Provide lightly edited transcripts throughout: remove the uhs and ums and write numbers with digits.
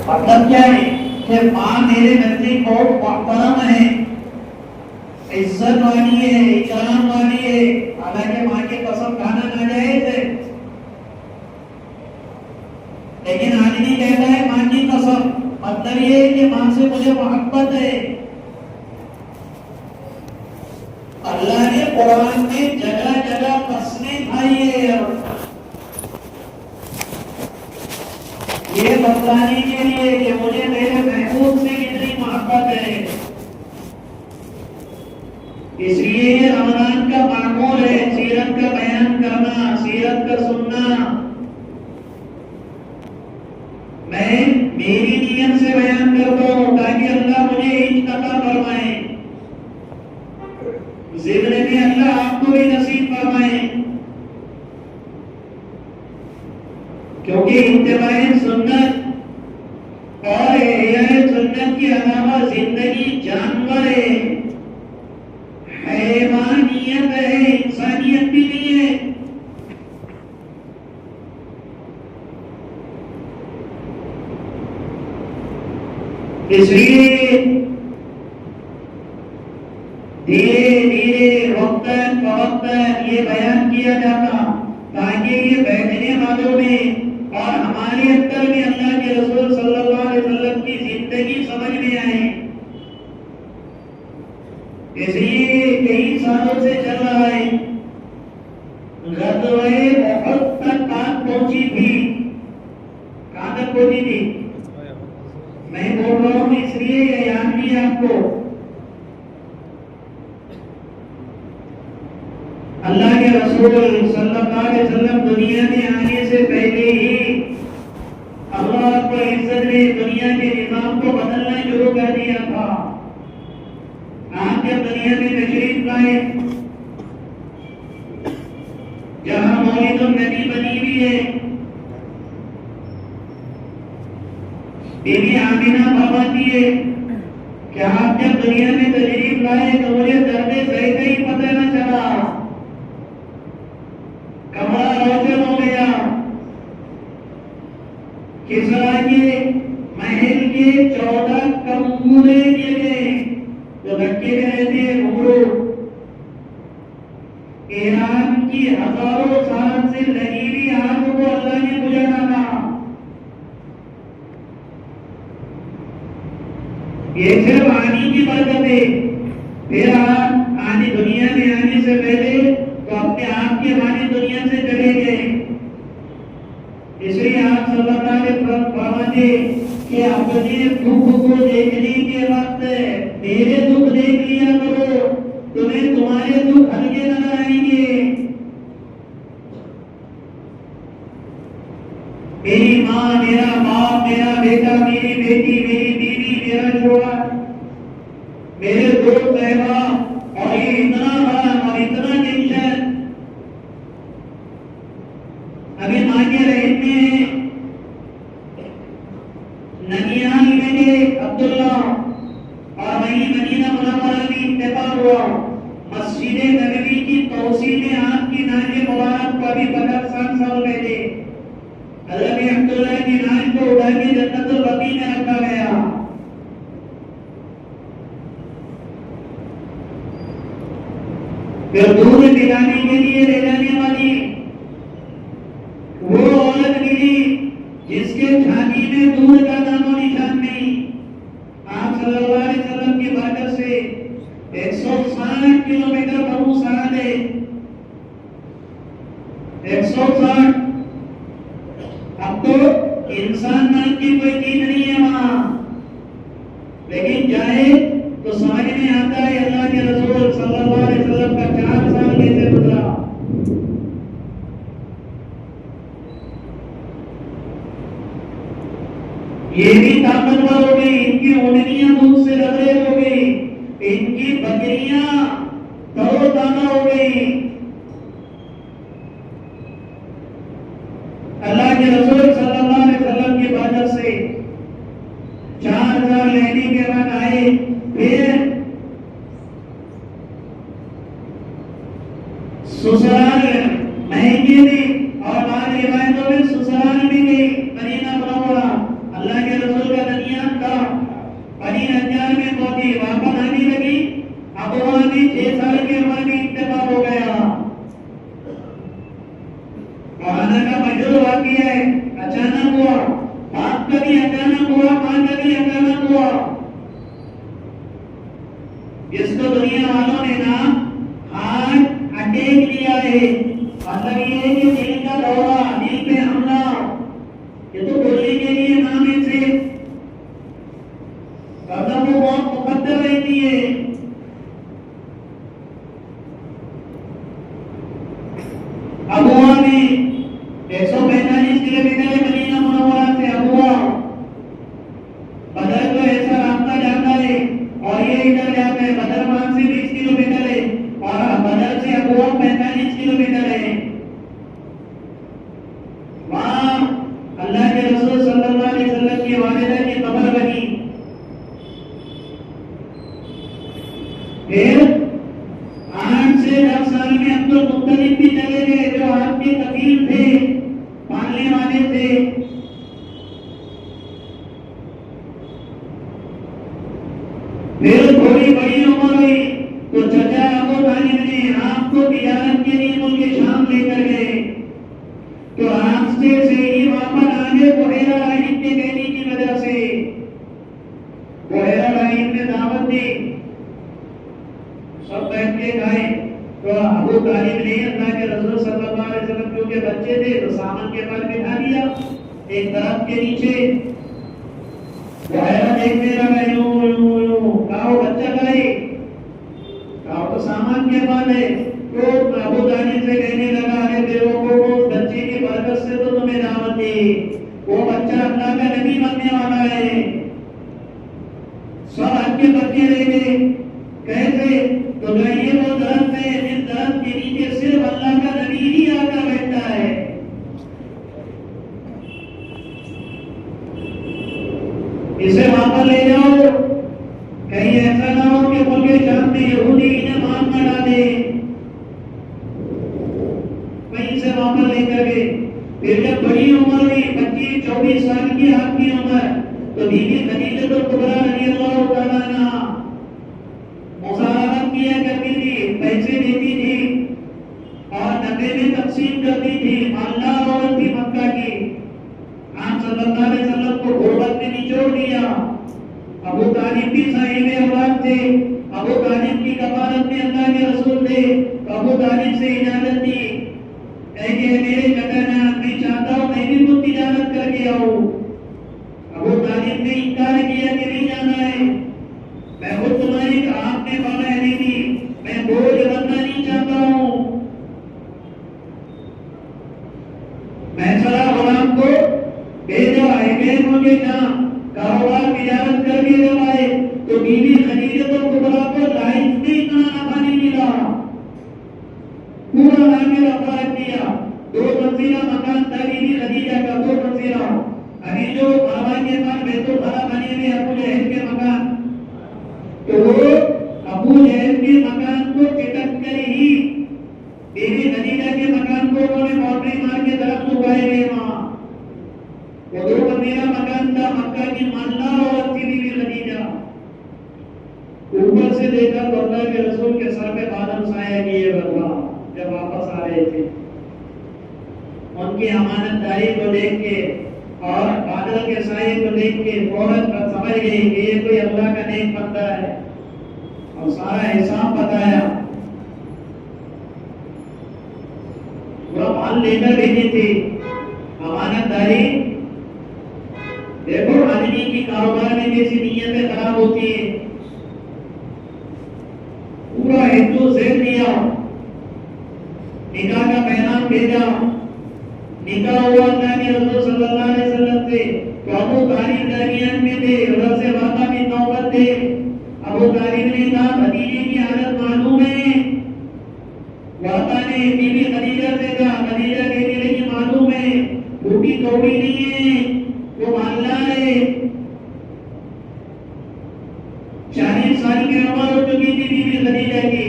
मतलब क्या है कि माँ मेरे नजदीक बहुत मोहतरम है, इज्जत वाली है, इकराम वाली है। हालांकि माँ की कसम खाना नाजायज है, लेकिन आदमी कहता है माँ की कसम, मतलब ये है कि माँ से मुझे मोहब्बत है। अल्लाह ने कुरान में जगह जगह कसमें खाई है, ये बतलाने के लिए कि मुझे मेरे महबूब से कितनी मोहब्बत है। इसलिए ये रमजान का मामूल है सीरत का बयान करना, सीरत का सुनना। मैं मेरी नियत से बयान करता हूँ ताकि अल्लाह मुझे इज्जत फरमाए, जिंदगी में अल्लाह आपको भी नसीब फरमाए। क्योंकि इत्तिबाए सुन्नत और इह्याए सुन्नत के अलावा जिंदगी जानवर है, हैवानियत है, इंसानियत भी नहीं है। इसलिए धीरे धीरे वक्तन फवक्तन ये बयान किया जाता ताकि ये बैठने वालों में और हमारे अंदर में अल्लाह के रसूल सल्लल्लाहु अलैहि वसल्लम की जिंदगी समझ में आए। इसलिए कई सालों से चल रहा है, ग़ज़वे उहद तक बात पहुंची थी। कहां तक पहुंची थी? मैं बोल रहा हूं इसलिए ये याद नहीं आपको। अल्लाह के रसूल सल्लल्लाहु अलैहि वसल्लम दुनिया में आने से पहले ही अल्लाह रब्बुल इज्जत ने दुनिया के निजाम को बदलना शुरू कर दिया था। आप जब दुनिया में तशरीफ लाए, जहां मौलिदुन नबी बनी हुई है, बीबी आमिना फरमाती है कि आप जब दुनिया में तशरीफ लाए तो मुझे दर्द ज़ैक़ा ही पता न चला, कमरा रोशन हो गया। किसरा के महल के 14 कमरे गिरे जो रखे गए थे घुंघरू, ईरान की हजारों साल से लगी हुई आग को अल्लाह ने बुझाना था। ये सिर्फ आने की बरकत है। फिर आप आने दुनिया में आने से पहले तो अपने आप के माने दुनिया से चले गए। इसलिए आप सल्लल्लाहु अलैहि वसल्लम फरमाते कि अपने दुख को देखने के वक्त मेरे दुख देख लिया करो, तुम्हें तुम्हारे दुख हल्के नजर आएंगे। मेरी माँ, मेरा बाप, मेरा बेटा, मेरी बेटी, मेरी बीवी, मेरा शौहर, मेरे दोस्त अहबाब, और ये इतना बड़ा और इतना टेंशन अभी माँ के रहने ननियाल में अब्दुल्ला और वहीं मदीना मुनव्वरा में इत्तेफाक हुआ। मस्जिद नबवी की तौसील में आपकी नाज़ मुबारक को अभी 50 साल पहले हज़रत अब्दुल्ला की नाज़ को उठा के जन्नतुल बकी में रखा गया। फिर दूध पिलाने के लिए ले जाने वाली वो औरत मिली जिसके छाती में दूध का नामो निशान नहीं। आप सल्लल्लाहु अलैहि वसल्लम की बरकत से 160 किलोमीटर बरू साल है, 160। अब तो इंसान नाम की कोई चीज नहीं है वहां, लेकिन जाए तो समझ में आता है अल्लाह के रसूल सल्लल्लाहु अलैहि वसल्लम का 4 साल कैसे गुजरा। ये भी ताकतवर हो गई, इनकी ऊँटनियां दूध से लबरेज हो गई, इनकी बकरियां तरोताजा हो गई। अल्लाह के रसूल सल्लल्लाहु अलैहि वसल्लम की बरकत से 4 साल रहने के बाद आए। फिर ससुराल महंगे में और बाद रिवायतों में ससुराल में गई मदीना मुनव्वरा। अल्लाह के रसूल का इसको दुनिया वालों ने ना हार्ट अटैक लिया है, मतलब ये है कि दिल का दौरा, दिल पे हमला, ये तो बोलने के लिए नाम है से वरना वो बहुत मुकद्दर रहती है। अबुआ में 145 किलोमीटर है मदीना मुनव्वरा से अबुआ, बदर को ऐसा रास्ता जाता है और ये इधर जाता है, बदर वहां से 20 किलोमीटर है और बदर से अबुआ 45 किलोमीटर है। वहां अल्लाह के रसूल सल्लल्लाहु अलैहि वसल्लम की वालिदा की कब्र बनी। फिर 8 से 10 साल में अब्दुल मुत्तलिब भी चले गए, जो आपके कफील थे, पालने वाले थे। फिर थोड़ी बड़ी उम्र हुई तो चचा अबू तालिब ने आपको तिजारत के लिए मुल्क शाम लेकर गए, तो रास्ते से ही वापस आगे बुहैरा लाइन के कहने की वजह से बुहैरा लाइन में दावत दी, सब बैठ के खाए। तो अबू तालिब ने अल्लाह के रसूल सल्लल्लाहु अलैहि वसल्लम क्योंकि बच्चे थे तो सामान के पास बिठा दिया एक दरख्त के नीचे। बुहैरा देखने लगा, यूं कहा बच्चा खाए, कहा तो सामान के पास है। तो अबू तालिब से कहने लगा, अरे बेवकूफ, बच्चे की बरकत से तो तुम्हें दावत दी, वो बच्चा अल्लाह का नबी बनने वाला है। सब आपके बच्चे रह गए, कैसे? तो ये वो दरख्त है जिस दरख्त के नीचे सिर्फ अल्लाह का नबी ही आकर बैठता है। इसे वापस ले जाओ, कहीं ऐसा ना हो कि मुल्क शाम में यहूदी इन्हें मार न डाले। वहीं से वापस लेकर गए। फिर जब बड़ी उम्र हुई, 25-24 साल की आपकी उम्र, तो बीबी खदीजा कुबरा रज़ियल्लाहु तआला अन्हा मुसारफत किया करती थी, पैसे देती थी और नफे में तकसीम करती थी। मालदार औरत थी मक्का की। आप सल्लल्लाहु अलैहि वसल्लम को गुर्बत में निचोड़ दिया। अबू तालिब भी साहिब औलाद थे, अबू तालिब की कफालत में अल्लाह के रसूल थे, तो अबू तालिब से इजाजत दी, कहे मेरे चचा मैं चाहता हूँ मैं भी कुछ तिजारत करके आऊँ। अबू तालिब ने इनकार किया कि नहीं जाना है, मैं खुद तुम्हारी आपने वाला है नहीं, मैं बोझ बनना नहीं चाहता हूँ। मैं सरा गुलाम को भेजा है, मैं मुझे जहाँ कारोबार तिजारत करके जब आए तो बीवी खदीजा तो कुबरा को लाइफ में इतना नफा नहीं मिला, पूरा लाके रखा दिया। 2 मंजिला मकान था बीवी खदीजा का, 2 मंजिला। अभी जो बाबा के पास बैतुल खला बने हुए अबू जहल के मकान, तो वो अबू जहल के मकान को चिटक कर ही बीवी खदीजा के मकान को उन्होंने बाउंड्री मार के दरख्त उगाए हुए वहां। वो 2 मंजिला मकान था, मक्का की मालदार औरत थी बीवी खदीजा। ऊपर से देखा तो अल्लाह के रसूल के सर पे बादल साया किए हुआ जब वापस आ रहे थे। उनकी अमानतदारी को देख के और बादल के साए को देख के फौरन समझ गई कि ये कोई अल्लाह का नेक बंदा है और सारा हिसाब बताया। पूरा माल लेकर भेजी थी, अमानतदारी। देखो आदमी की कारोबार में कैसी नीयतें खराब होती है। पूरा हिंदू जेल दिया, निकाह का पैगाम भेजा, निकाह हुआ अल्लाह के रसूल सल्लल्लाहु अलैहि वसल्लम से। तो अबू तालिब दरमियान में थे, उधर से वाक़ा भी नौबत थे। अबू तालिब ने कहा खदीजा की हालत मालूम है? वाक़ा ने बीवी खदीजा से कहा, खदीजा कहने लगी मालूम है, टूटी कौड़ी नहीं है, वो मालदार है। 40 साल की उम्र हो चुकी थी बीवी खदीजा की,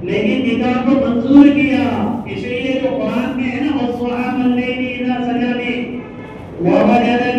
लेकिन निकाह को मंजूर किया। इसलिए जो कुरान में है ना, वस्सुहाब अल्लैली इज़ा सजा में ववजदक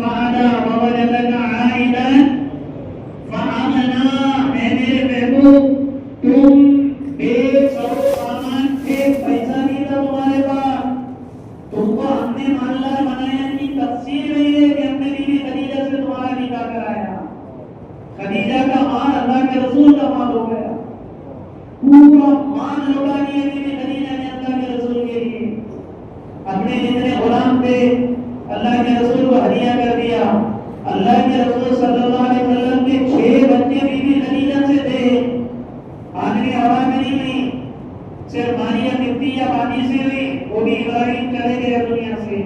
फहदा ववजदक आइलन फअगना, ऐ मेरे महबूब तुम बेसरो सामान थे, पैसा नहीं था तुम्हारे पास, तुमको हमने मालदार बनाया कि तफसीर नहीं है कि हमने बीवी खदीजा से तुम्हारा निकाह कराया। खदीजा का माल अल्लाह के रसूल का माल हो गया, पूरा माल लौटा दिया बीबी खदीजा ने अल्लाह के रसूल के लिए। अपने जितने गुलाम थे अल्लाह के रसूल को हदिया कर दिया। अल्लाह के रसूल सल्लल्लाहु अलैहि वसल्लम के 6 बच्चे बीबी खदीजा से थे। आखिरी औलाद नहीं हुई, सिर्फ मारिया बिबती या बानी से हुई, वो भी इब्राहिम चले गए दुनिया से।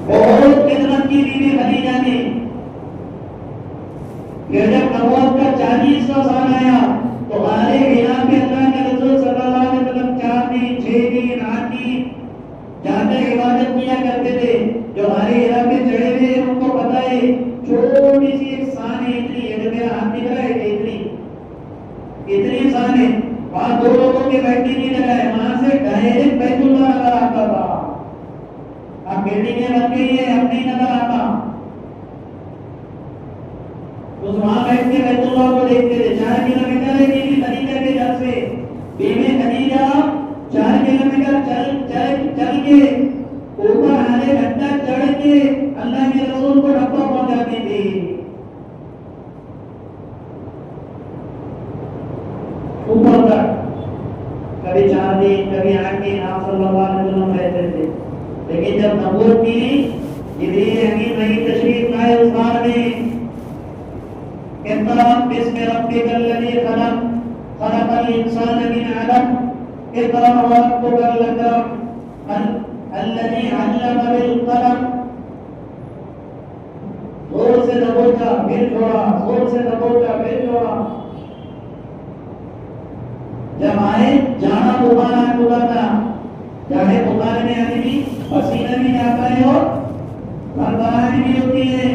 बहुत खिदमत की बीबी खदीजा ने। फिर जब नबूवत का 40वां साल आया तो हमारे इलाके में अल्लाह के रसूल सल्लल्लाहु अलैहि वसल्लम 4 दिन 6 दिन 8 दिन जाकर इबादत किया करते थे। जो हमारे इलाके में चढ़े हुए उनको पता है, छोटी सी एक सान है, इतनी है, मेरा हाथ दिख रहा है, इतनी सान है। वहां 2 लोगों के बैठने की जगह है, वहां से डायरेक्ट बैतुल्लाह नजर आता था। अब बिल्डिंगें बन गई है, अब नहीं नजर आता। तो वहां बैठ के बैतुल्लाह को देखते थे। 4 किलोमीटर है बीबी खदीजा के घर से। बीबी खदीजा 4 किलोमीटर चल के ऊपर आधे घंटा चढ़ के अल्लाह के रसूल को डब्बा पहुंचाती थी। ऊपर तक कभी 4 दिन कभी 8 दिन आप सल्लल्लाहु अलैहि वसल्लम रहते थे। लेकिन जब नबूवत की जिब्रील अमीन वही तशरीफ लाए उस बार में, इक़रा बिस्मि रब्बिकल लज़ी खलक़ खलक़ल इंसान मिन अलक़ इक़रा व रब्बुकल अकरम अल्लज़ी अल्लम बिल कलम। जोर से दबोचा फिर छोड़ा, जोर से दबोचा फिर छोड़ा। जब आए जाना बुखार था, चाहे बुखार में आदमी पसीना भी जाता है और घबराहट भी होती है।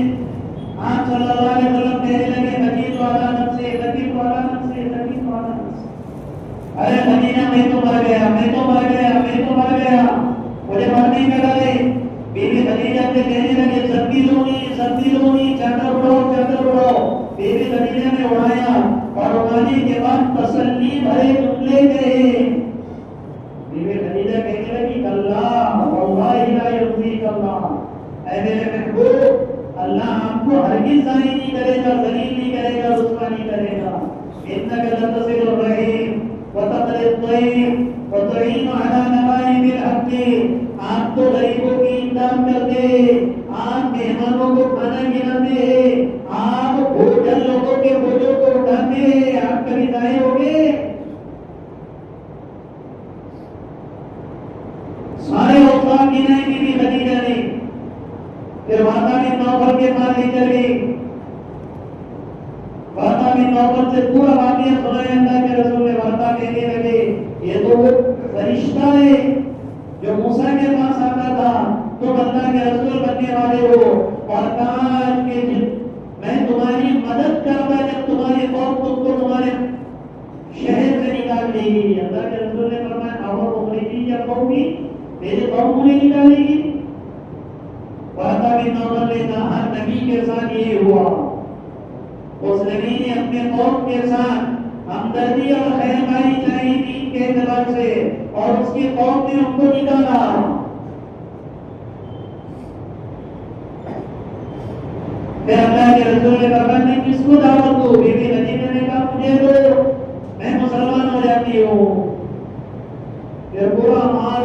आप सल्लल्लाहु अलैहि वसल्लम कहने लगे खदीजा वाला नफ्से खदीजा वाला नफ्से खदीजा वाला नफ्से। अरे खदीजा मैं तो मर गया, मैं तो मर गया, मैं तो मर गया, मुझे मरने का डर है। बीबी खदीजा से कहने लगे सर्दी लूंगी, चादर उड़ाओ। बीबी खदीजा ने उड़ाया और उड़ाने के बाद तसल्ली भरे जुमले गए। बीबी खदीजा कहने लगी अल्लाह वल्लाहि ला युज़ीक अल्लाह, ऐ मेरे महबूब अल्लाह आपको हरगिज़ ज़ालिल नहीं करेगा, ज़लील नहीं करेगा, रुस्वा नहीं करेगा। इन्नका लतसिलुर रहीम व तक़रिद ज़यीफ व तुईनु अला नवाइबिल हक़। आप तो गरीबों की इमदाद करते, आप मेहमानों को खाना खिलाते, आप भूखे लोगों के बोझों को उठाते, आप कभी दाएं होगे? सारे औसाफ गिनाए बीबी खदीजा ने। फिर वाता बिन नौफल के पास लेकर गई। वाता बिन नौफल से पूरा वाक़या सुनाया अल्लाह के रसूल ने। वाता कहने लगे ये तो वो फरिश्ता है जो मूसा के पास आता था, तुम अल्लाह के रसूल बनने वाले हो, और कहा कि मैं तुम्हारी मदद करूंगा जब तुम्हारे कौम तुमको तुम्हारे शहर से निकाल देगी। अल्लाह के रसूल ने फरमाया और मुखरिजी जब कहूंगी मेरे कौम मुझे निकालेगी। वाता बिन नौफल ने कहा हर नबी के साथ ये हुआ। उस नबी ने अपने कौम के साथ हमदर्दी और खैरखाई चाहिए दीन के एतबार से, और उसकी कौम ने उनको निकाला। फिर अल्लाह के रसूल ने कहा मैं किसको दावत दूं? बीबी खदीजा ने कहा मुझे दो, मैं मुसलमान हो जाती हूँ। फिर पूरा माल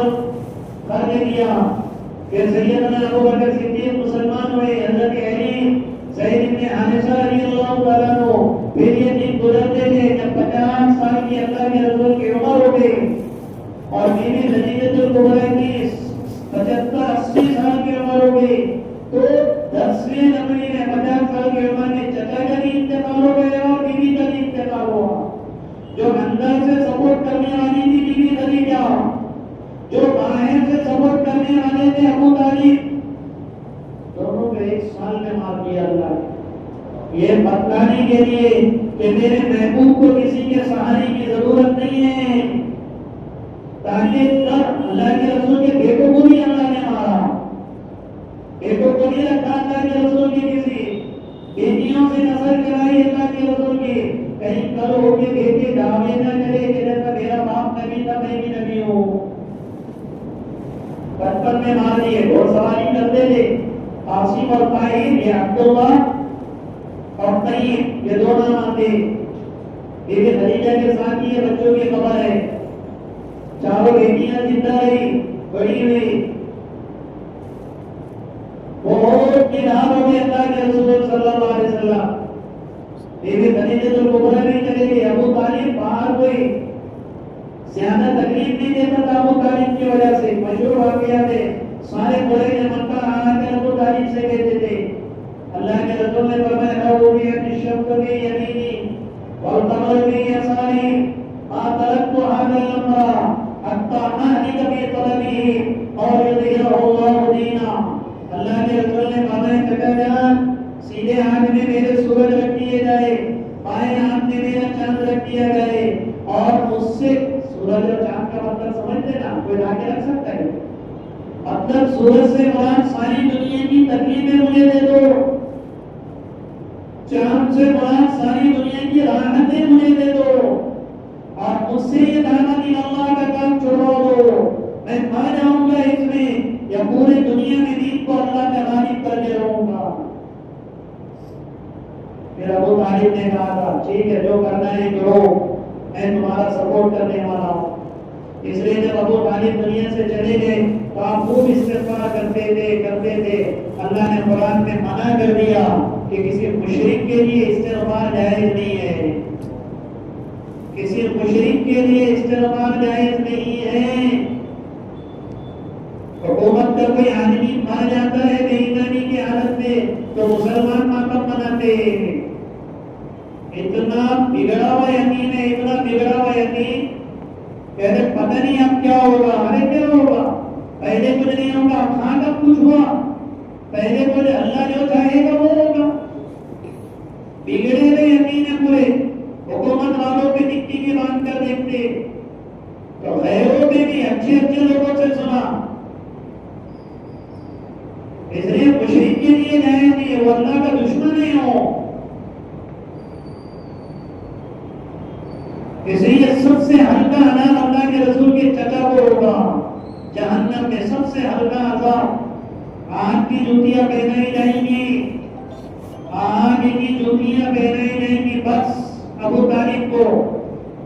कर दिया। फिर सैयदना अबू बकर सिद्दीक मुसलमान हुए, हज़रत अली, ज़ैद इब्न हारिसा रज़ियल्लाहु ताला अन्हु। फिर ये दिन गुजरते गए जब 50 साल की अल्लाह के रसूल की उम्र हो गई और बीबी खदीजतुल कुबरा की 75-80 साल की उम्र हो गई, तो 10वें नबी में 50 साल की उम्र में चचा का भी इंतकाल हो गया और बीबी का भी इंतकाल हुआ। जो अंदर से सपोर्ट करने वाली थी बीबी खदीजा, जो बाहर से सपोर्ट करने वाले थे अबू तालिब, दोनों को 1 साल में मार दिया अल्लाह ने। ये बताने के लिए कि मेरे महबूब को किसी के सहारे की जरूरत नहीं है, ताकि अल्लाह के रसूल के बेटों को भी अल्लाह ने मारा, बेटों को नहीं रखा अल्लाह के रसूल की, किसी बेटियों से नस्ल कराई अल्लाह के रसूल की। कहीं कल हो के बेटे दावे न करे कि जैसा मेरा बाप नबी था मैं भी नबी हूँ। बचपन में मार दिए, घोड़सवारी करते थे, कासिम और ताइब, ये अब्दुल्ला और तय्यब, ये दो नाम आते। बीबी खदीजा के साथ ही ये बच्चों की खबर है। चारों बेटियां जिंदा रही, बड़ी हुई। बहुत निराश हो गए अल्लाह के रसूल सल्लल्लाहु अलैहि वसल्लम। बीबी खदीजा कुबरा भी चले गई। अबू तालिब बाहर कोई ज्यादा तकलीफ नहीं देता था अबू तालिब की वजह से। मशहूर वाकया थे, सारे कुरैश मक्का आकर अबू तालिब से कहते थे, अल्लाह के रसूल ने फरमाया अबूदियत शब्द की यमीनी वल कमर की यसारी मा तरक्तु हादल अमरा हत्ता अहलिक फी तलबिही और युदिरहु अल्लाह दीना। अल्लाह के रसूल ने फरमाया चचा जान, सीधे हाथ में मेरे सूरज रख दिए जाए, बाएं हाथ में मेरा चांद रख दिया जाए, और मुझसे सूरज और चांद का मतलब समझ लेना, कोई लाके रख सकता है? मतलब सूरज से मुराद सारी दुनिया की तकलीफें मुझे दे दो, चांद से मुराद सारी दुनिया की राहतें मुझे दे दो, और मुझसे ये दावत अल्लाह का काम छुड़वा दो। मैं मर जाऊंगा इसमें, या पूरी दुनिया में दीन को अल्लाह का गालिब करके रहूंगा। फिर अबू तालिब ने कहा था ठीक है, जो करना है करो, मैं तुम्हारा सपोर्ट करने वाला हूँ। इसलिए जब अबू तालिब दुनिया से चले गए तो आप खूब इस्तिग़फ़ार करते थे। अल्लाह ने कुरान में मना कर दिया कि किसी मुशरिक के लिए इस्तिग़फ़ार जायज़ नहीं है, किसी मुशरिक के लिए इस्तिग़फ़ार जायज़ नहीं है। हुकूमत का कोई आदमी मर जाता है बेईमानी की हालत में तो मुसलमान मातम मनाते हैं। इतना बिगड़ा हुआ यकीन है, इतना बिगड़ा हुआ यकीन, कहते पता नहीं अब क्या होगा। अरे क्या होगा, पहले कुछ नहीं होगा, हाँ कब कुछ हुआ, पहले कुछ अल्लाह जो चाहेगा वो होगा। बिगड़े हुए यकीन है पूरे। हुकूमत वालों पे टिक्की के बांध कर देखते तो गैरों पे भी अच्छे अच्छे लोगों से सुना। इसलिए मुशरिक के लिए जायज़ नहीं है, वो अल्लाह का दुश्मन नहीं हो। इसलिए सबसे हल्का अज़ाब अल्लाह के रसूल के चचा को होगा जहन्नम में, सबसे हल्का अज़ाब। आग की जूतियां पहनाई जाएंगी, आग की जूतियां पहनाई जाएंगी बस अबू तालिब को,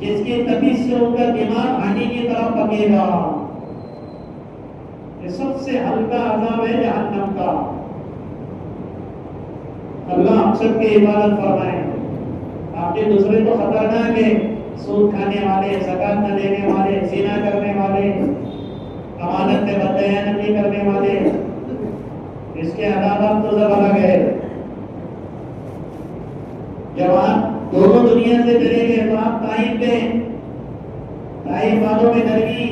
जिसके तबीयत से उनका दिमाग हानि की तरफ पकेगा। ये सबसे हल्का अज़ाब है जहन्नम का। अल्लाह आप सबकी इबादत फरमाए। आपके दूसरे तो खतरनाक है, सूद खाने वाले, ज़कात न देने वाले, ज़िना करने वाले, अमानत में बददयानती करने वाले, इसके अलावा तो सब अलग है। जब आप दोनों दुनिया से चले गए तो आप ताइफ में, ताइफ वालों में गर्मी,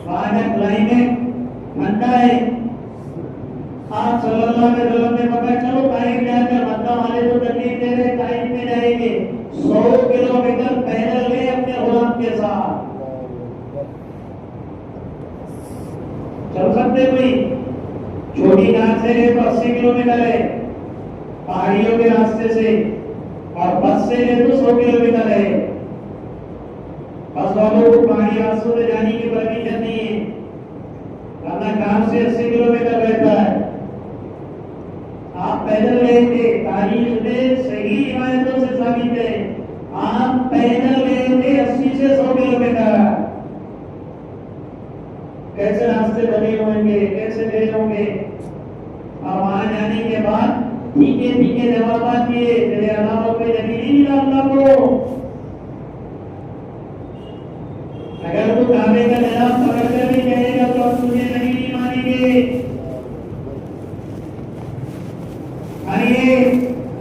वहां का क्लाइमेट ठंडा है। आप सल्लल्लाहु अलैहि वसल्लम ने बताया चलो ताइफ जाकर, मक्का वाले तो तकलीफ दे रहे, ताइफ में जाएंगे। 100 किलोमीटर पैदल गए अपने गुलाम के साथ। चल सकते कोई? छोटी कार से गए तो 80 किलोमीटर है पहाड़ियों के रास्ते से, और बस से गए तो 100 किलोमीटर है। बस वालों को पहाड़ी रास्तों से जाने की परमिशन नहीं है, वरना कार से 80 किलोमीटर रहता है। आप पैदल गए थे, तारीख में सही रिवायतों से साबित है, आप पैदल गए थे 80 से 100 किलोमीटर। कैसे रास्ते बने होंगे, कैसे गए होंगे। और वहां जाने के बाद फीके फीके जवाब दिए, तेरे अलावा कोई नबी नहीं मिला अल्लाह को। अगर तू काबे का जवाब पकड़ कर भी जाएगा तो हम तुझे नहीं मानेंगे।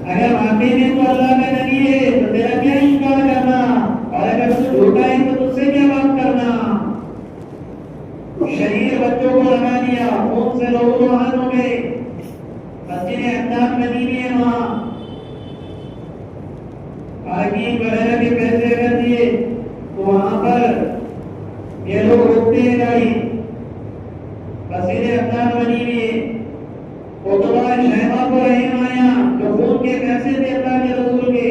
अगर वाकई में तो अल्लाह का नबी है तो तेरा क्या इनकार करना, और अगर तू झूठा है तो तुझसे क्या बात करना। शरीर बच्चों को लगा दिया, खून से लोग हाथ हो गए। मस्जिद अक़सा मदीने है, वहां पार्किंग वगैरह के पैसे कर दिए तो वहां पर ये लोग रोकते हैं गाड़ी। मस्जिद अक़सा मदीने उतबा शहबा को रहमाया जो खून के पैसे देता के रसूल के,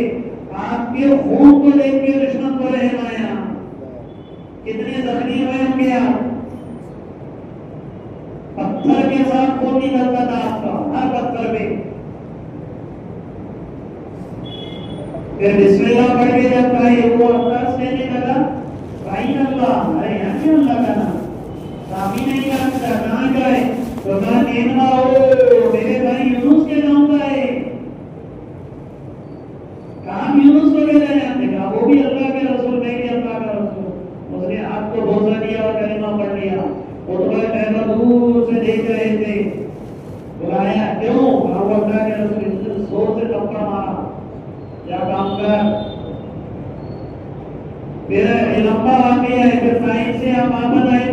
आपके खून को देख के दुश्मन को रहमाया। कितने जख्मी हुए होंगे आप, पत्थर के साथ फोन नहीं करता था आपका हर पत्थर पे। फिर बिस्मिल्लाह पढ़ के जब कहे वो अब्बास कहने लगा भाई अल्लाह, अरे यहाँ क्यों अल्लाह का नाम सामी नहीं जानता, कहाँ गए? तो कहा नेमा हो मेरे भाई यूनुस के गाँव का है, काम यूनुस वगैरह जानते, कहा वो भी अल्लाह के रसूल, मैं भी अल्लाह का रसूल। उसने आपको भरोसा दिया और कलिमा पढ़ लिया। वो तो पहले दूर से देख रहे थे, बुलाया क्यों? वो अल्लाह के रसूल, जोर से धक्का मारा, क्या काम कर। फिर लंबा वाकया है, फिर साइड से आप वापस आए,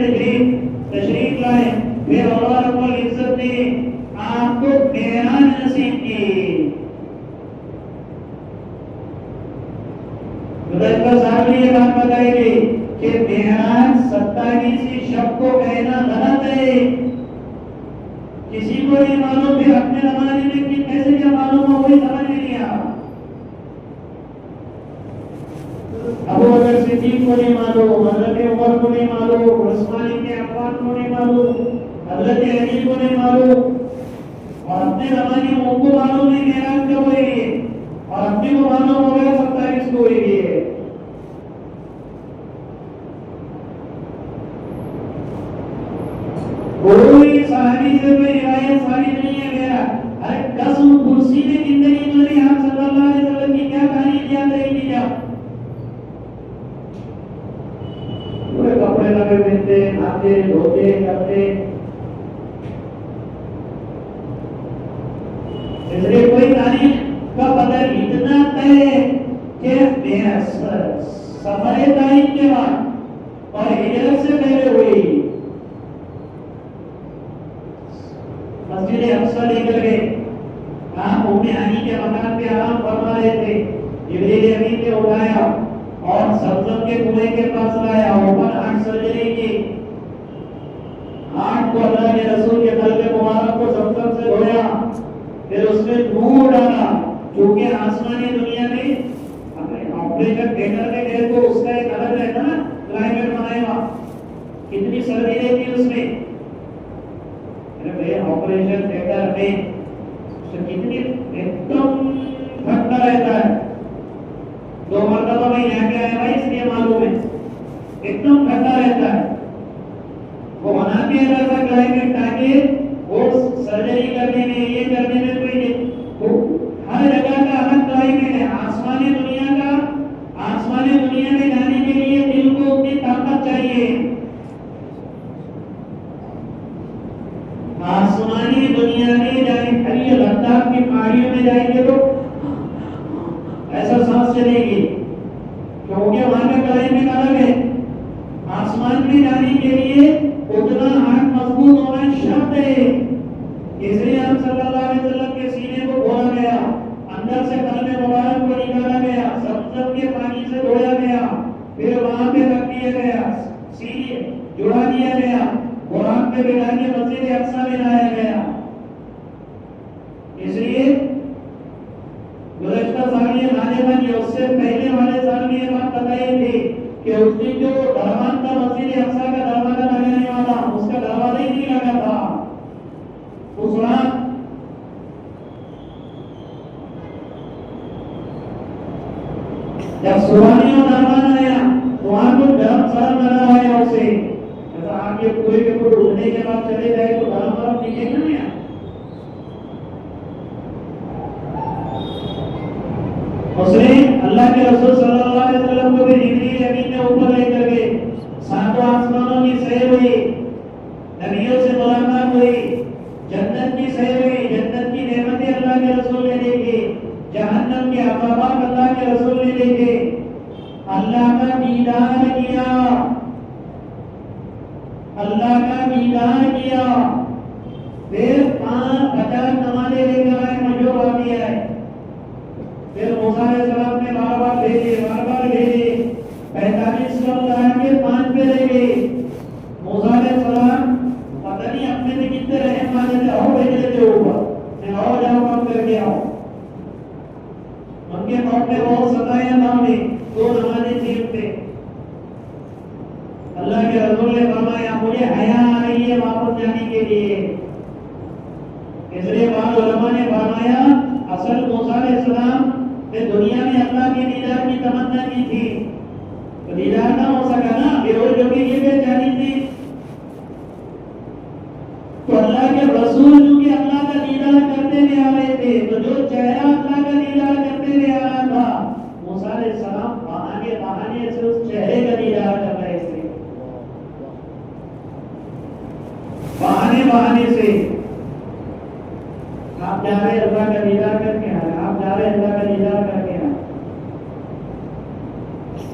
तशरीफ लाए, फिर अल्लाह रब्बुल इज्जत ने आपको मेराज नसीब की। साहब ने ये बात बताई कि मेराज 27 शब को कहना गलत है, किसी को नहीं मालूम, फिर अपने जमाने में कि कैसे क्या मालूम हो वही समझ नहीं आ। अबू बकर सिद्दीक को नहीं मालूम, हजरत उमर को नहीं मालूम, उस्मान इब्न अफ्फान को नहीं मालूम, हजरत अली को नहीं मालूम, और अपने जमाने में उनको मालूम नहीं मेराज कब हुई है, और अपने को मालूम हो गया 27 को हुई है। कोई सहाबी से कोई रिवायत सारी नहीं है मेरा। अरे कसम कुर्सी में जिंदगी गुजरी आप सल्लल्लाहु अलैहि वसल्लम की, क्या कहानी याद रहेगी? क्या पूरे कपड़े लगे पहनते, नहाते धोते करते, इसलिए कोई तारीख का बदल इतना तय कि सफर तारीख के बाद और हिजरत से पहले हुई। मस्जिद अक्सा लेकर गए, आप उम्मे हानी के मकान पे आराम फरमा रहे थे, जिब्रील अमीन ने उठाया और ज़मज़म के कुएं के पास लाया, ओपन हार्ट सर्जरी की, हार्ट को अल्लाह के रसूल के कल्बे मुबारक को ज़मज़म से धोया, फिर उसमें नूर डाला, क्योंकि आसमानी दुनिया में ऑपरेशन थिएटर में गए तो उसका एक अलग रहता ना क्लाइमेट बनाएगा, कितनी सर्दी रहती है उसमें। अरे भाई ऑपरेशन थिएटर में कितनी एकदम ठंडा रहता है। 2 मरतबा मैं यहाँ पे आया भाई, इसलिए मालूम है एकदम ठंडा रहता है। वो बना के ऐसा क्लाइमेट ताकि वो सर्जरी करने में, ये करने में कोई हर जगह का अलग क्लाइमेट है। आसमानी दुनिया में जाने के लिए दिल को उतनी ताकत चाहिए। आसमानी दुनिया में जाने खाली लद्दाख की पहाड़ियों में जाएंगे तो ऐसा सांस चलेगी, क्योंकि वहां का क्लाइमेट अलग है। आसमान में जाने के लिए उतना हाथ मजबूत होना शर्त है। इसलिए हम सल्लल्लाहु अलैहि वसल्लम के सीने को खोला गया, अंदर से कलमे मुबारक को निकाला गया, ज़मज़म के पानी से धोया गया, फिर वहां पे रख दिया गया, सीने जुड़ा दिया गया, कुरान पे बिठा के मस्जिद अक्सा में लाया गया। इसलिए गुज़श्ता साल ये गालिबन या उससे पहले वाले साल में ये बात बताई थी कि उस दिन जो दरवान था मस्जिद अक्सा का दरवाजा लगाने वाला, उसका दरवाजा ही नहीं लगा था उस रात। जब सुबहानी और दरवाजा आया तो वहां को गरम सरम लगा आया उसे, ऐसा आगे पूरे के पूरे उठने के बाद चले जाए तो गरम गरम दिखेगा ना यार। उसने अल्लाह के रसूल सल्लल्लाहु अलैहि वसल्लम को भी जिब्रील अमीन ने ऊपर लेकर गए, सातों आसमानों की सैर हुई, नबियों से मुलाकात हुई, जन्नत की सैर हुई, जन्नत की नेमतें अल्लाह के रसूल ने देखी, जहन्नम के अज़ाबात अल्लाह के रसूल ने देखे, अल्लाह का दीदार किया, अल्लाह का दीदार किया। फिर 50 नमाज़ें लेकर आए, मजूर आ गया है। फिर मूसा अलैहिस्सलाम ने बार-बार भेजे 45 वक्त आके 5 पे रह गए। मूसा अलैहिस्सलाम पता नहीं अपने में कितने रहम आ जाते, आओ भेज देते ऊपर, मैं आओ जाओ काम करके आओ। उनके कौम ने बहुत सताया था उन्हें, 2 नमाज़ें थी उनपे। अल्लाह के रसूल ने फरमाया मुझे हया आ रही है वापस जाने के लिए, फरमाया असल मूसा अलैहिस्सलाम ने दुनिया में अल्लाह के दीदार की तमन्ना की थी, तो दीदार ना हो सका ना, बेरोज होगी ये बेचारी थी। तो अल्लाह के रसूल जो कि अल्लाह का दीदार करते हुए आ रहे थे, तो जो चेहरा अल्लाह का दीदार करते हुए आ रहा था, मूसा अलैहिस्सलाम बहाने बहाने से उस चेहरे का दीदार कर रहे थे, बहाने बहाने से। आप जा रहे अल्लाह का दीदार करके आए, आप जा रहे अल्लाह का दीदार करके आए।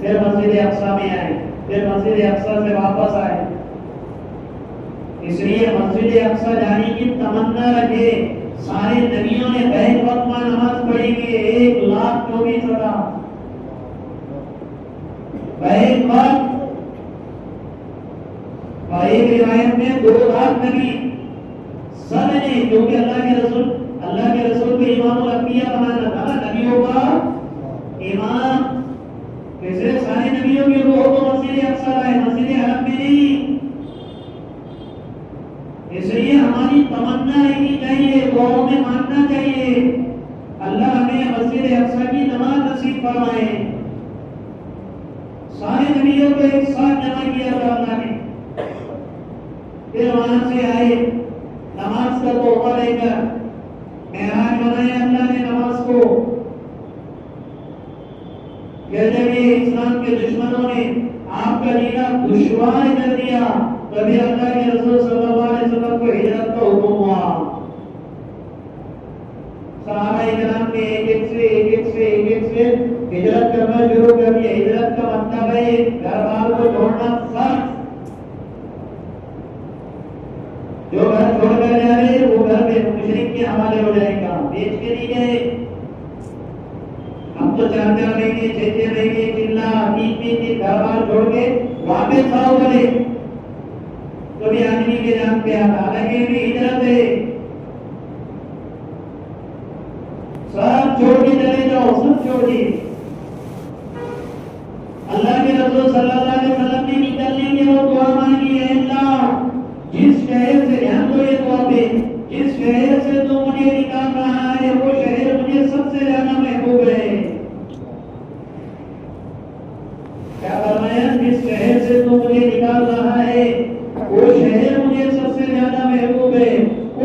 फिर मस्जिद अक्सा में आए, फिर मस्जिद अक्सा से वापस आए। इसलिए मस्जिद अक्सा जाने की तमन्ना रखे। सारे नबियों ने बैक वक्त में नमाज पढ़ी कि 1,24,000 बैक वक्त। और एक रिवायत में 2 लाख नबी सब ने, क्योंकि अल्लाह के रसूल को इमामुल अंबिया बनाना था, नबियों का इमाम। इसलिए सारे नबियों की रूह को मस्जिद अक्सा लाए, मस्जिद हरम में नहीं। इसलिए हमारी तमन्ना रहनी चाहिए, दुआओं में मांगना चाहिए, अल्लाह हमें मस्जिद अक्सा की नमाज नसीब फरमाए। सारे नबियों को एक साथ जमा किया था अल्लाह ने। फिर वहां से आए नमाज का तोहफा लेकर, मेहराज बनाया अल्लाह ने नमाज को। जब ये इस्लाम के दुश्मनों ने आपका जीना दुश्वार कर दिया, तभी अल्लाह के रसूल सल्लल्लाहु अलैहि वसल्लम को हिजरत का हुक्म हुआ। सहाबा-ए-किराम ने एक एक से हिजरत करना शुरू कर दिया। हिजरत का मतलब है घर बार को छोड़ना। सब जो घर छोड़कर जा रहे वो घर में मुशरिक के हवाले हो जाएगा, बेच के नहीं गए। हम तो 4 महीने 6 महीने 3 लाख 3 घर बार छोड़ के वापस आओ बोले तो भी आदमी के जान पे आता। हालांकि भी हिजरत है, सब छोड़ के चले जाओ, सब छोड़िए। अल्लाह के रसूल सल्लल्लाहु अलैहि वसल्लम ने निकलने के वो दुआ मांगी है, अल्लाह जिस शहर से, ध्यान दो ये दुआ पे, जिस शहर से तू मुझे निकाल रहा है वो शहर मुझे सबसे ज्यादा महबूब है। क्या फरमाया? जिस शहर से तू मुझे निकाल रहा है वो शहर मुझे सबसे ज्यादा महबूब है।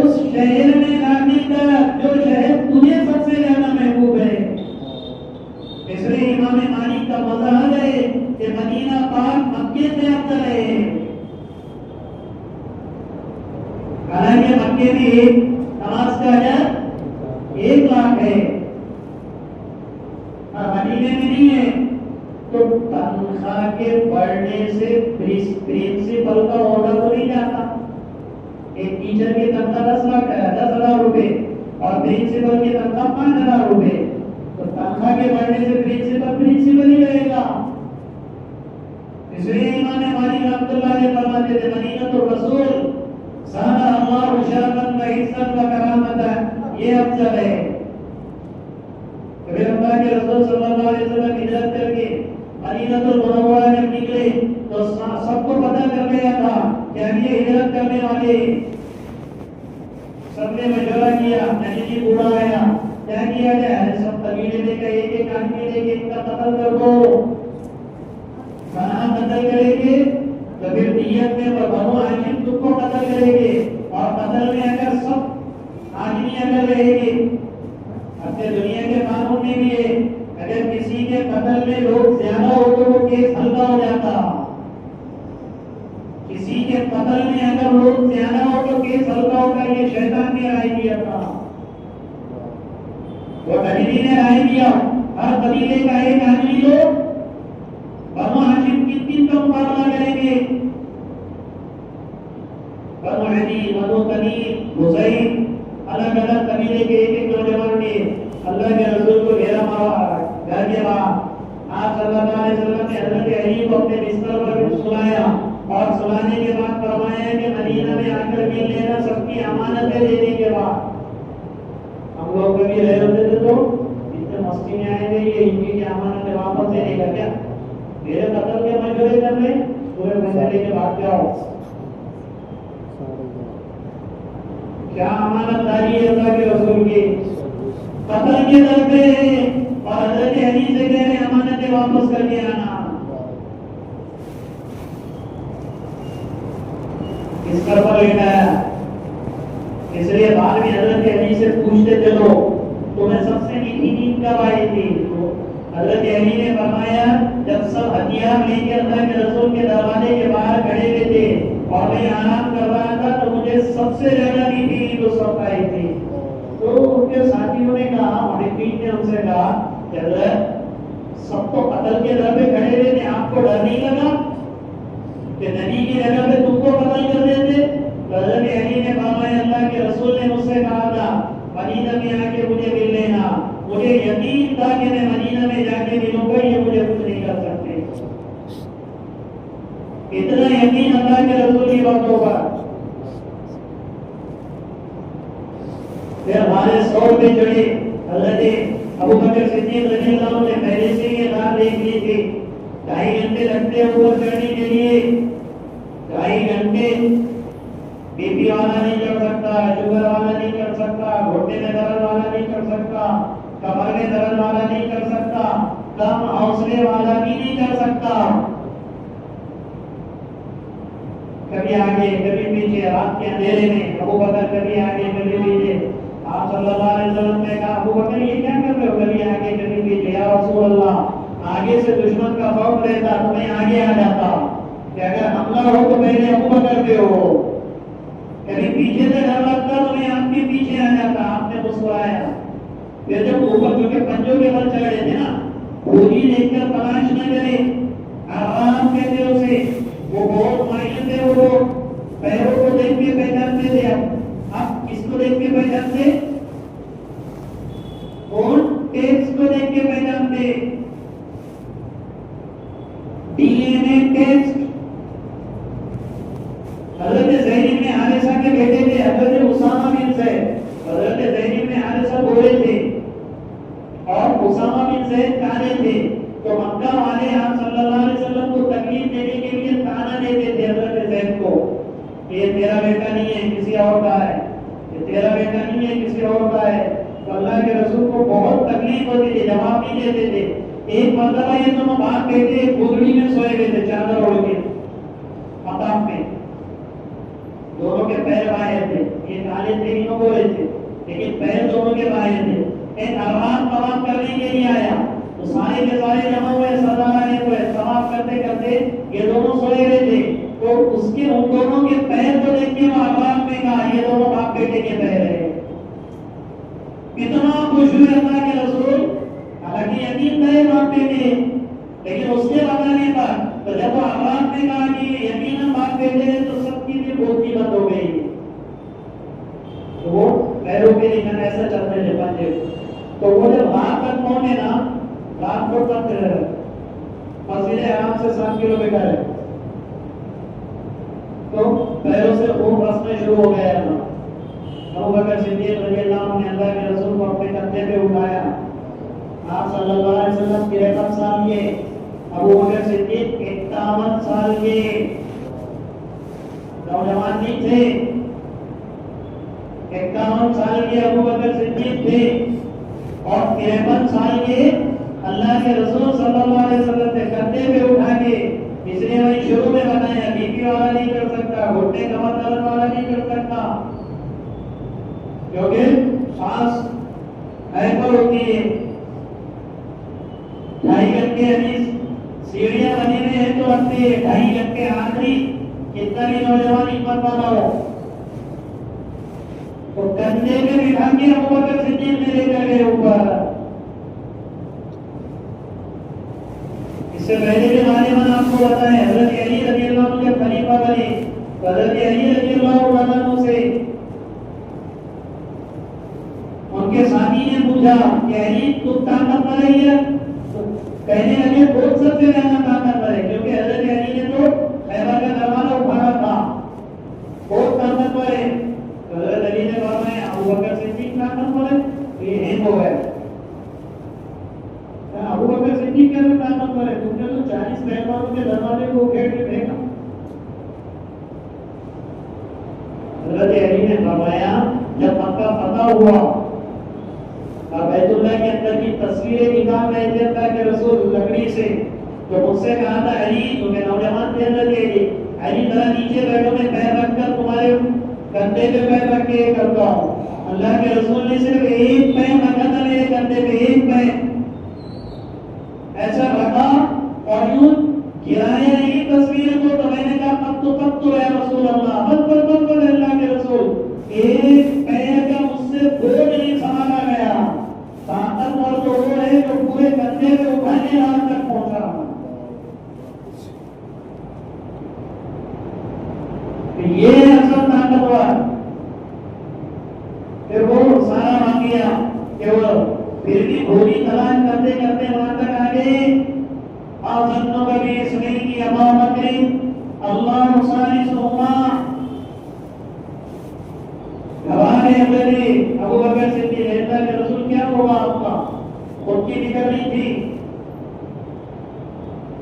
उस शहर में लाने का जो शहर तुझे सबसे ज्यादा महबूब है। इसलिए इमाम मालिक का मज़हब है कि मदीना पाक मक्के से अफजल है। हालांकि मक्के में नमाज का अजर 1 लाख है और मदीने में नहीं है। तो तनख्वाह के बढ़ने से प्रिंसिपल का ऑर्डर तो नहीं जाता। एक टीचर की तनख्वाह 10,000 रुपए और प्रिंसिपल की तनख्वाह 5,000 रुपए। तो तनख्वाह के बढ़ने से प्रिंसिपल ही रहेगा। इसलिए इमाम मालिक रहमतुल्लाह अलैहि फरमाते थे, मदीनतुर रसूल ज़ादा अल्लाहु शरफन व इज्जतन व करामतन, ये अफजल है। फिर अल्लाह के रसूल सल्लल्लाहु अलैहि वसल्लम हिजरत करके मदीनतुल मुनव्वरा में निकले तो सबको पता चल गया था कि ये हिजरत करने वाले। सबने मशवरा किया, नबी जी बूढ़ा आया, क्या किया जाए? सब कबीले में कहे एक आदमी लेके इनका कत्ल कर दो। कहाँ कत्ल करेंगे? तो फिर नियत में बनो हाशिम तुमको कत्ल करेंगे और कत्ल में अगर सब आदमी अगर रहेंगे, अपने दुनिया के कानून में भी है, अगर किसी के कत्ल में लोग ज्यादा हो तो वो केस हल्का हो जाता। किसी के कत्ल में अगर लोग ज्यादा हो तो केस हल्का होगा। ये शैतान ने राय दिया था, वो नबी ने राय दिया। हर कबीले का एक आदमी लोग बनो हाशिम किन का मुकाबला करेंगे? बनो अदी, बनो तमीम, हुसैन, अलग अलग कबीले के एक नौजवान ने अल्लाह के रसूल को घेरा मारा। घर के बाद आप सल्लल्लाहु अलैहि वसल्लम ने हज़रत अली को अपने बिस्तर पर सुलाया और सुलाने के बाद फरमाया कि मदीना में आकर मिल लेना सबकी अमानतें देने के बाद। हम लोग कभी रहे होते थे तो इतने मस्ती में आएंगे, ये इनकी की अमानतें वापस देने का क्या? मेरे कत्ल के मशवरे कर ले, पूरे मसले के बाद जाओ। क्या अमानतदारी है अल्लाह के रसूल की। कत्ल के दर पे और हजरत अली से कह रहे अमानतें वापस करके आना। इस पर लिखाया, इसलिए बाद में हजरत अली से पूछते थे लोग तुम्हें सबसे मीठी नींद कब आई थी? तो हजरत अली ने फरमाया जब सब हथियार लेके अल्लाह के रसूल के दरवाजे के बाहर खड़े हुए थे और मैं आराम कर रहा था तो मुझे सबसे ज्यादा मीठी नींद उस वक्त आई थी। तो उनके साथियों ने कहा, मौलिकीन ने उनसे कहा सब तो कत्ल के दर पे खड़े हुए थे, आपको डर नहीं लगा कि नबी की जगह पे तुमको कत्ल कर देते? हजरत अली ने फरमाया अल्लाह के रसूल ने मुझसे कहा था मदीना में आके मुझे मिल लेना, मुझे यकीन था कि मैं मदीना में जाके मिलूंगा, ये मुझे कुछ नहीं कर सकते। इतना यकीन अल्लाह के रसूल की बातों पर। फिर हमारे सौर पे चढ़े हजरत अबू बकर सिद्दीक रज़ियल्लाहु अन्हु ने पहले से ये राह देख ली थी, 2.5 घंटे लगते ऊपर चढ़ने के लिए। 2.5 घंटे बीपी वाला नहीं चढ़ सकता, शुगर वाला नहीं चढ़ सकता, घुटने में दर्द वाला नहीं चढ़ सकता, कमर में दर्द वाला नहीं चढ़ सकता, कम हौसले वाला भी नहीं चढ़ सकता। कभी आगे कभी पीछे, रात के अंधेरे में अबू बकर कभी आगे कभी पीछे। आप सल्लल्लाहु अलैहि वसल्लम ने कहा अबू बकर ये क्या कर रहे हो? कभी आगे कभी पीछे। या रसूल अल्लाह, आगे से दुश्मन का खौफ रहता तो मैं आगे आ जाता कि अगर हमला हो तो पहले अबू बकर पे हो, कभी पीछे से डर लगता तो मैं आपके पीछे आ जाता। आपने मुस्कुराया। फिर जब ऊपर जो के पंजों के बल चढ़े थे ना, पूरी देखकर तलाश न करे, आराम कहते उसे, वो बहुत माहिर थे, वो पैरों को देख के पहचानते थे। अब किसको देख के पहचानते? कौन? टेस्ट को देख के पहचानते। DNA test. हजरत ज़ैद इब्न हारिसा के बेटे थे हजरत उसामा बिन ज़ैद। हजरत ज़ैद इब्न हारिसा गोरे थे और उसामा बिन ज़ैद काले थे। तो मक्का वाले आप सल्लल्लाहु अलैहि वसल्लम को तकलीफ देने के लिए ताना देते थे हजरत ज़ैद को, ये तेरा बेटा नहीं है किसी और का है, ये तेरा बेटा नहीं है किसी और का है। तो अल्लाह के रसूल को बहुत तकलीफ होती थी, जवाब नहीं देते थे। एक मरतबा ये दोनों बाप बेटे गुदड़ी में सोए हुए थे, चादर ओढ़ के मताब में। दोनों के पैर बाहर थे, ये काले थे इन्हों गोरे थे, लेकिन पैर दोनों के बाहर थे। एक अरमान तमाम करने के लिए आया तो सारे के सारे जमा हुए, सरदार आए हुए, तमाम करते करते ये दोनों सोए हुए थे। तो उसके उन दोनों के पैर को देख के वो अरमान में कहा ये दोनों बाप बेटे के पैर है। कितना खुश हुए अल्लाह के रसूल। हालांकि यकीन था बाप बेटे, लेकिन उसके बताने पर तो जब वो अरमान में कहा कि यकीनन बाप बेटे हैं तो सबकी भी बोलती बंद हो गई। तो वो पैरों के निशान ऐसा चलते थे पंजे। तो वो जब रात तक पहुंचे ना, रात को तक फसीले आराम से 7 किलोमीटर है, तो पैरों से खून रसने शुरू हो गया था। अबू बकर सिद्दीक रज़ियल्लाहु अन्हु ने अल्लाह के रसूल को अपने कंधे पे उठाया। आप सल्लल्लाहु अलैहि वसल्लम 53 साल के, अबू बकर सिद्दीक 51 साल के नौजवान नहीं थे। 51 साल के अबू बकर सिद्दीक थे और 53 साल के अल्लाह के रसूल सल्लल्लाहु अलैहि वसल्लम ने कंधे पे उठा के, इसलिए वही शुरू में बताया बीपी वाला नहीं कर सकता, घुटने कमर दर्द वाला नहीं कर सकता, क्योंकि सांस हाइपर होती है। 2.5 घंटे अभी सीढ़ियां बनी हुई है तो लगती है 2.5 घंटे आखिरी कितना भी नौजवान हिम्मत वाला हो तो कंधे में बिठा के अबू बकर सिद्दीक ने लेकर गए ऊपर। इससे पहले के बारे में आपको बताएं, हजरत अली रज़ियल्लाहु अन्हु जब खलीफा बने, हजरत अली रज़ियल्लाहु अन्हु से उनके साथी ने पूछा कि अली तुम ताकतवर है? तो कहने लगे बहुत सबसे ज्यादा ताकतवर है, क्योंकि हजरत अली ने तो खैबर का दरवाजा उठाया था, बहुत ताकतवर है। तो हजरत अली ने फरमाया अबू बकर सिद्दीक ताकतवर है, तो ये हिंद हो गया। अबू बकर सिद्दीक क्या ताकतवर है? तुमने तो 40 पहलवानों के दरवाजे को उखेड़ के फेंका। हजरत अली ने फरमाया जब मक्का फतह हुआ, अब तस्वीरें निकाल रहे थे अल्लाह के रसूल लकड़ी से, तो मुझसे कहा था अली, तुम्हें नौजवान थे लगे अली जरा नीचे बैठो, मैं पैर रखकर तुम्हारे कंधे पे पैर रख के करता हूँ। अल्लाह के रसूल ने सिर्फ एक पैर रखा था मेरे कंधे पे, एक पैर ऐसा रखा और यूं गिराया ये तस्वीर को, तो मैंने कहा अब तो या रसूल अल्लाह, बस अल्लाह के रसूल, एक पैर का मुझसे बोझ नहीं संभाला गया। ताकतवर तो वो है जो पूरे कंधे पे उठाने हाथ तक पहुंचा। ये असल ताकतवर। फिर वो सारा मान गया कि वो फिर भी घोड़ी तलाश करते करते वहां तक आ गए। आज़न्नो कभी इसमें की अबू बकर अल्लाह मुसालिसुहुमा, हमारे अंदर अबू बकर सिद्दीक़ अल्लाह के रसूल क्या होगा आपका, खुद की निकल रही थी।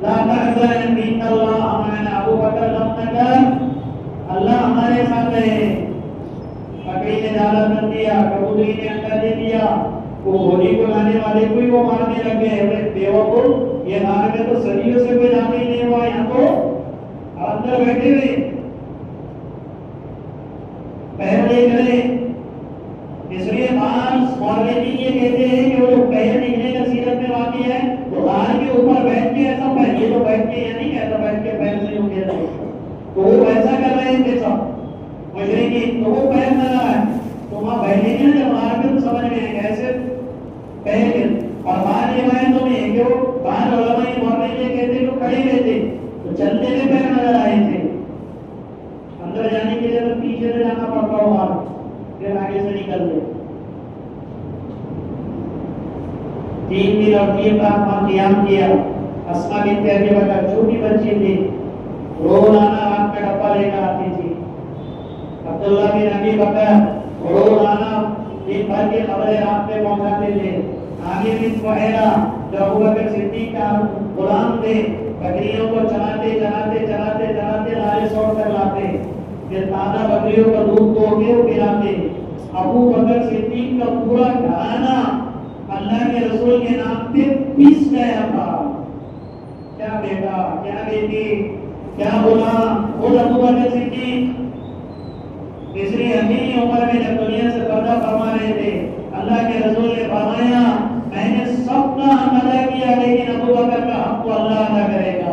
ला तहज़न इन्नल्लाह माना, अबू बकर लम अल्लाह हमारे साथ है। बकरी ने जाला कर दिया, कबूतरी ने अंडा दे दिया, वो घोड़ी को लाने वाले को ही वो मारने लगे। अरे बेवकूफ, ये मार में तो सदियों से कोई नाम ही नहीं हुआ, यहाँ तो अंदर बैठे हुए पैर देख रहे। इसलिए मांस मौलवी ये कहते हैं कि वो जो पैर निकलने का सीरत में वाक़ई है, तो हार के ऊपर बैठ के ऐसा पैर, ये तो बैठ के या नहीं कहता बैठ के पैर से उठे रहे, तो वो वैसा कर रहे थे सब मुशरिकीन। तो वो पैर न रहा है, तो वहां बैठेंगे ना जब मार में तो समझ में आएगा ऐसे पैर। और बाहर रिवायतों में कि वो बाहर उलमा ये मौलवी ये कहते हैं खड़े हुए थे तो चलते हुए पैर नजर आए थे। अंदर जाने के लिए तो पीछे से जाना पड़ता होगा, फिर आगे से निकल गए। 3 दिन और 3 रात वहां क़ियाम किया। अस्मा बिन्त अबी बकर छोटी बच्ची थी, रोजाना रात का डब्बा लेकर आती थी। अब्दुल्ला बिन अबी बकर रोजाना दिन भर की खबरें रात में पहुंचाते थे। आगे बिन फुहैरा जो अबू बकर सिद्दीक का गुलाम थे, बकरियों को चलाते चलाते चलाते चलाते लारे सौड़ कर लाते, फिर ताजा बकरियों का दूध तोड़ के वो पिलाते। अबू बकर सिद्दीक का पूरा घराना अल्लाह के रसूल के नाम पे पिस गया था। क्या बेटा, क्या बेटी, क्या बोला वो अबू बकर सिद्दीक। इसलिए अमीर उम्र में जब दुनिया से पर्दा फरमा रहे थे, अल्लाह के रसूल ने फरमाया मैंने सबका हक अदा किया, लेकिन अबू बकर का हक तो अल्लाह अदा करेगा।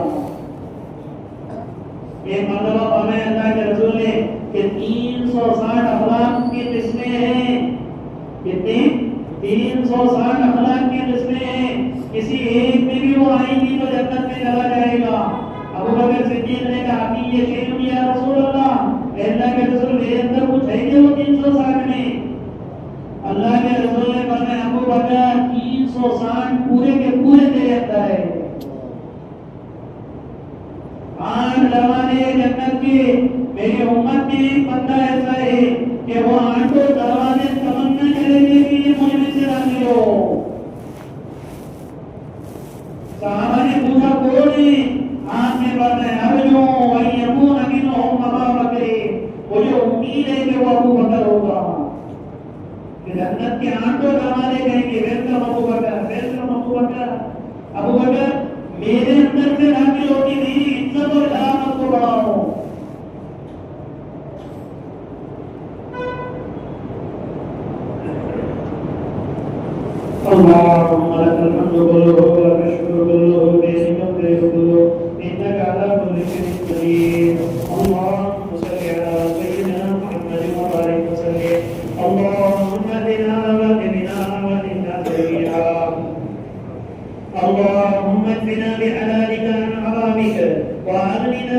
एक मर्तबा फरमाया अल्लाह के रसूल ने कि 360 अखलाक की किस्में हैं। कितनी? 360 अखलाक की किस्में हैं, किसी एक में भी वो आएगी तो जन्नत में चला जाएगा। अबू बकर सिद्दीक ने कहा कि ये शेर या रसूल अल्लाह, अल्लाह के रसूल मेरे अंदर कुछ है क्या वो 360 में? अल्लाह के रसूल ने फरमाया अबू बकर 360 पूरे के पूरे तेरे अंदर है। 8 दरवाजे जन्नत के, मेरी उम्मत में एक बंदा ऐसा है कि वो 8 दरवाजे तमन्ना करेंगे कि ये मुझ में से दाखिल हो। सहाबा ने पूछा कौन है? आप ने बताया अर्जो वही अबू नबीनो अबू बकर, मुझे उम्मीद है कि वो अबू बकर होगा। जन्नत के 8 दरवाजे कहेंगे वेलकम अबू बकर, वेलकम अबू बकर। अबू बकर मेरे अंदर से दाखिल होगी, मेरी इज्जत और करामत को बढ़ाओ। अल्लाहुम्मा लकल हम्दु कुल्लुहु व लकल शुक्रू कुल्लुहु बियदिकल खैरु कुल्लुहु इन्नका अला कुल्लि शैइन कदीर। अल्लाहुम्मा सल्लि अला सय्यिदिना मुहम्मद व बारिक वसल्लिम। अल्लाहुम्मा इhdina व hdina व hdina सबीला। अल्लाहुम्मा इकफिना बिहलालिका अन हरामिका व अगनिना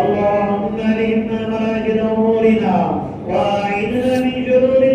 अल्लाहुम्मा अल्हिमना मराकिद उमूरिना व अ'idना मिन शुरूरि